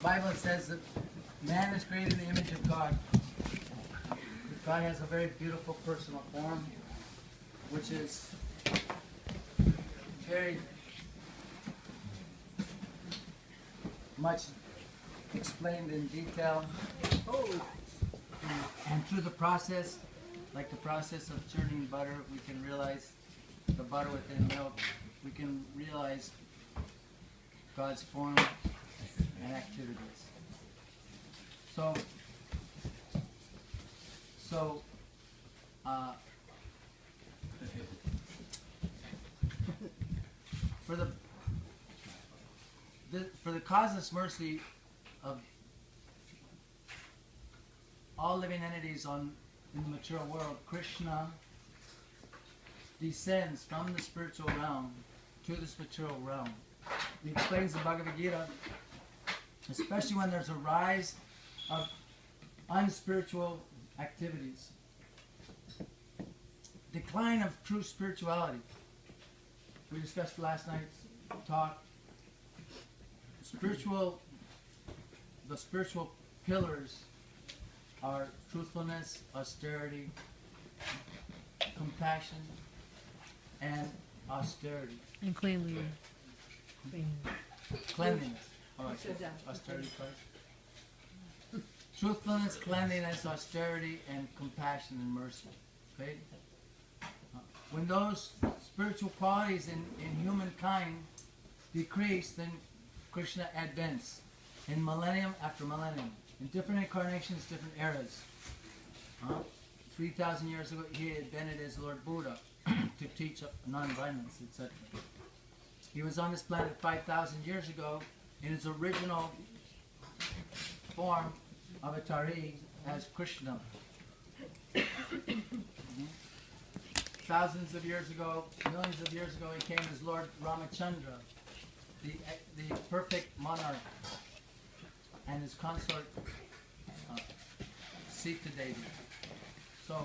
Bible says that man is created in the image of God. God has a very beautiful personal form, which is very much explained in detail. And through the process, like the process of churning butter, we can realize the butter within milk. We can realize God's form and activities. So for the causeless mercy of all living entities in the material world, Krishna descends from the spiritual realm to this material realm. He explains the Bhagavad Gita, especially when there's a rise of unspiritual activities, decline of true spirituality. We discussed last night's talk. The spiritual pillars are truthfulness, austerity, compassion, and austerity. And cleanliness. Cleanliness. Oh, austerity first. Truthfulness, cleanliness, austerity, and compassion and mercy. Okay? When those spiritual qualities in humankind decrease, then Krishna advance in millennium after millennium, in different incarnations, different eras. 3,000 years ago, he advented as Lord Buddha to teach non-violence, etc. He was on this planet 5,000 years ago in his original form, avatari, as Krishna. Thousands of years ago, millions of years ago, he came as Lord Ramachandra, the perfect monarch, and his consort Sita Devi. So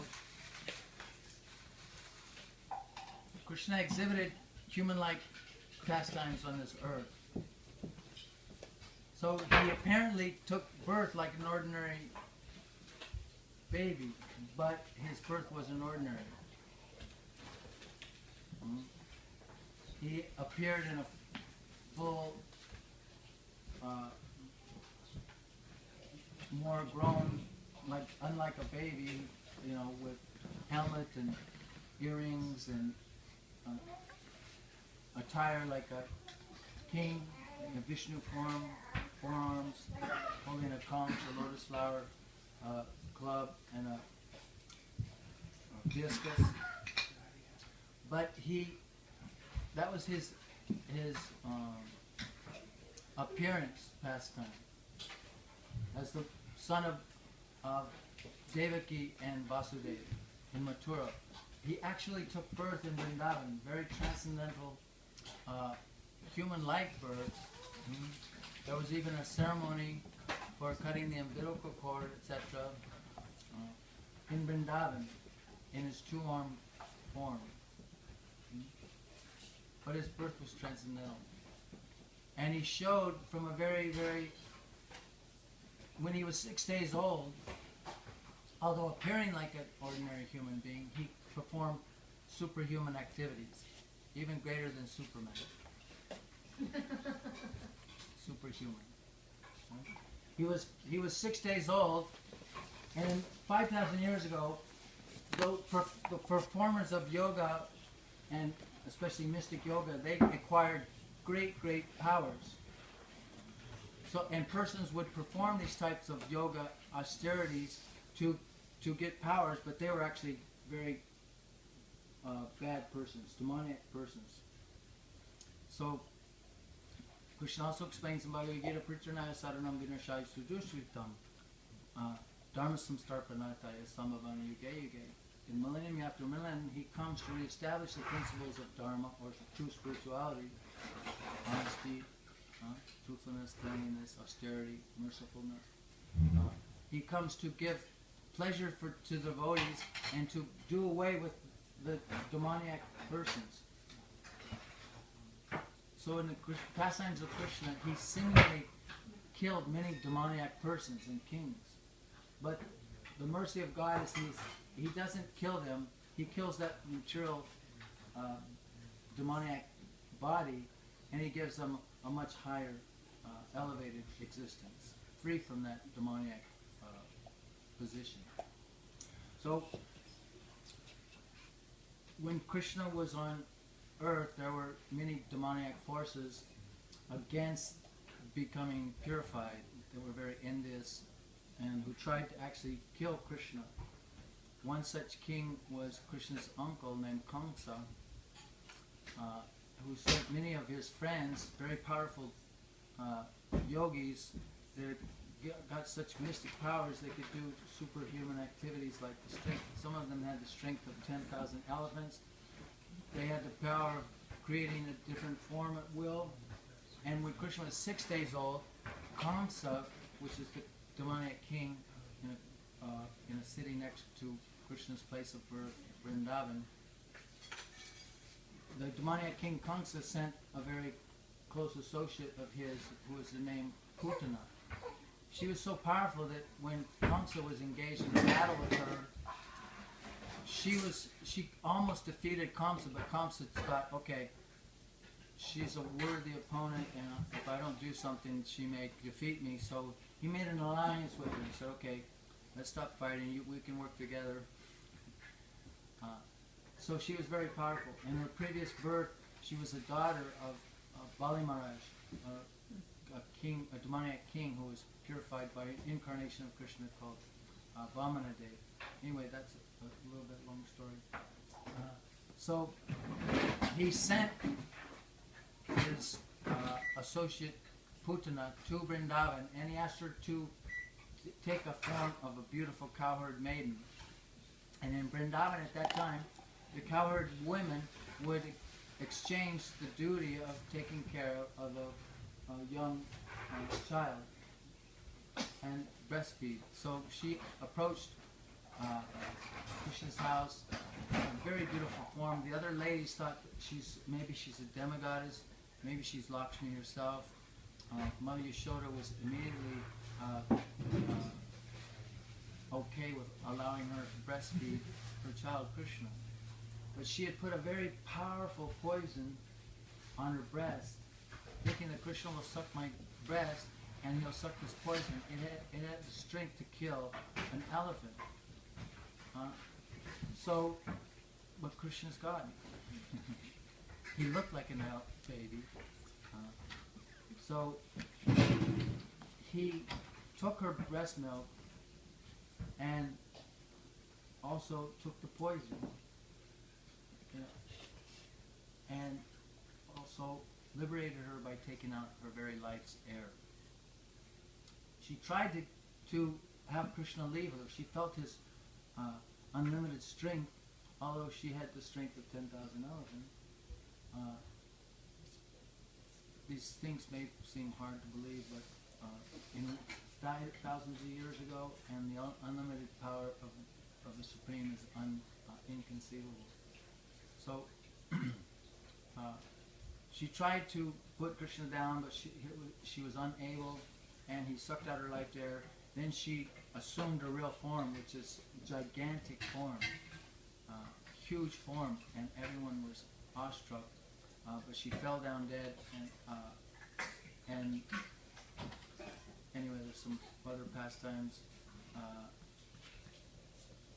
Krishna exhibited human-like pastimes on this earth. So he apparently took birth like an ordinary baby, but his birth wasn't ordinary. He appeared in a full, more grown, unlike a baby, with helmet and earrings and attire like a king, in a Vishnu form, forearms, holding a conch, a lotus flower, club, and a discus. But that was his appearance pastime as the son of Devaki and Vasudeva in Mathura. He actually took birth in Vrindavan, very transcendental, human-like birth. There was even a ceremony for cutting the umbilical cord, etc., in Vrindavan, in his two-armed form. But his birth was transcendental. And he showed from a very, when he was 6 days old, although appearing like an ordinary human being, he performed superhuman activities, even greater than Superman. Superhuman. He was 6 days old, and 5,000 years ago, the performers of yoga, and especially mystic yoga, they acquired great powers. So, and persons would perform these types of yoga austerities to get powers, but they were actually very bad persons, demoniac persons. So Krishna also explains in Bhagavad Gita, Pritranaya Saranam Vinashaya Sudushritam Dharma Samstarpanataya Samavana Yuge Yuge. In millennium after millennium, he comes to reestablish the principles of Dharma, or true spirituality, honesty, truthfulness, cleanliness, austerity, mercifulness. He comes to give pleasure to devotees and to do away with the demoniac persons. So in the pastimes of Krishna, he seemingly killed many demoniac persons and kings. But the mercy of God is he doesn't kill them. He kills that material demoniac body, and he gives them a much higher elevated existence, free from that demoniac position. So when Krishna was on earth, there were many demoniac forces against becoming purified. They were very envious and who tried to actually kill Krishna. One such king was Krishna's uncle named Kamsa, who sent many of his friends, very powerful yogis, that got such mystic powers they could do superhuman activities like the strength. Some of them had the strength of 10,000 elephants. They had the power of creating a different form at will. And when Krishna was 6 days old, Kamsa, which is the demoniac king in a city next to Krishna's place of birth, Vrindavan, the demoniac king Kamsa sent a very close associate of his who was named Putana. She was so powerful that when Kamsa was engaged in battle with her, she almost defeated Kamsa, but Kamsa thought, okay, she's a worthy opponent, and if I don't do something, she may defeat me. So he made an alliance with her. He said, okay, let's stop fighting. We can work together. So she was very powerful. In her previous birth, she was a daughter of Bali Maharaj, a demoniac king who was purified by an incarnation of Krishna called Vamana Dev. Anyway, that's a little bit long story. So he sent his associate Putana to Vrindavan, and he asked her to take a form of a beautiful cowherd maiden. And in Vrindavan at that time, the cowherd women would exchange the duty of taking care of a young child and breastfeed. So she approached Krishna's house, a very beautiful form. The other ladies thought that maybe she's a demigoddess, maybe she's Lakshmi herself. Mother Yashoda was immediately okay with allowing her to breastfeed her child Krishna. But she had put a very powerful poison on her breast, thinking that Krishna will suck my breast and he'll suck this poison. It had the strength to kill an elephant. But Krishna's God. He looked like an baby. So he took her breast milk and also took the poison. And also liberated her by taking out her very life's air. She tried to have Krishna leave her. She felt his unlimited strength, although she had the strength of 10,000 elephants. These things may seem hard to believe, but thousands of years ago, and the unlimited power of the Supreme is inconceivable. So she tried to put Krishna down, but she was unable, and he sucked out her life air. Then she assumed her real form, which is gigantic form, huge form, and everyone was awestruck. But she fell down dead, and anyway, there's some other pastimes,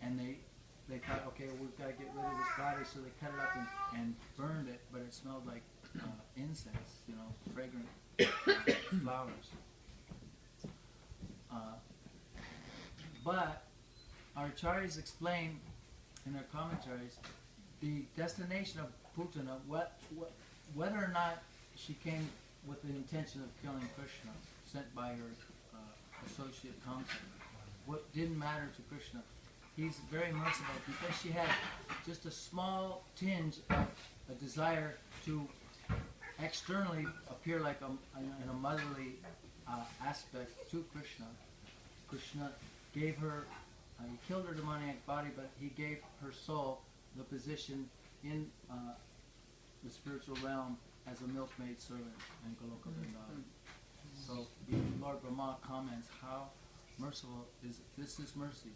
and they thought, okay, we've got to get rid of this body, so they cut it up and burned it, but it smelled like incense, fragrant flowers. But our acharyas explain in their commentaries the destination of Putana, whether or not she came with the intention of killing Krishna, sent by her associate Kamsa. What didn't matter to Krishna. He's very merciful because she had just a small tinge of a desire to externally appear like in a motherly aspect to Krishna. Krishna gave her, he killed her demoniac body, but he gave her soul the position in the spiritual realm as a milkmaid servant in Goloka Vrindavan. So even Lord Brahma comments how merciful is this is mercy.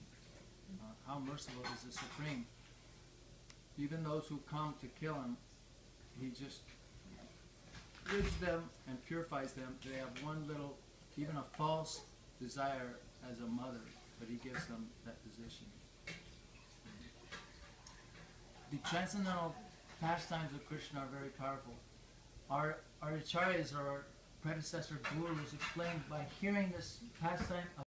How merciful is the Supreme. Even those who come to kill him, he just rids them and purifies them. They have one little, even a false desire as a mother, but he gives them that position. The transcendental pastimes of Krishna are very powerful. Our acharyas or our predecessor gurus explained by hearing this pastime of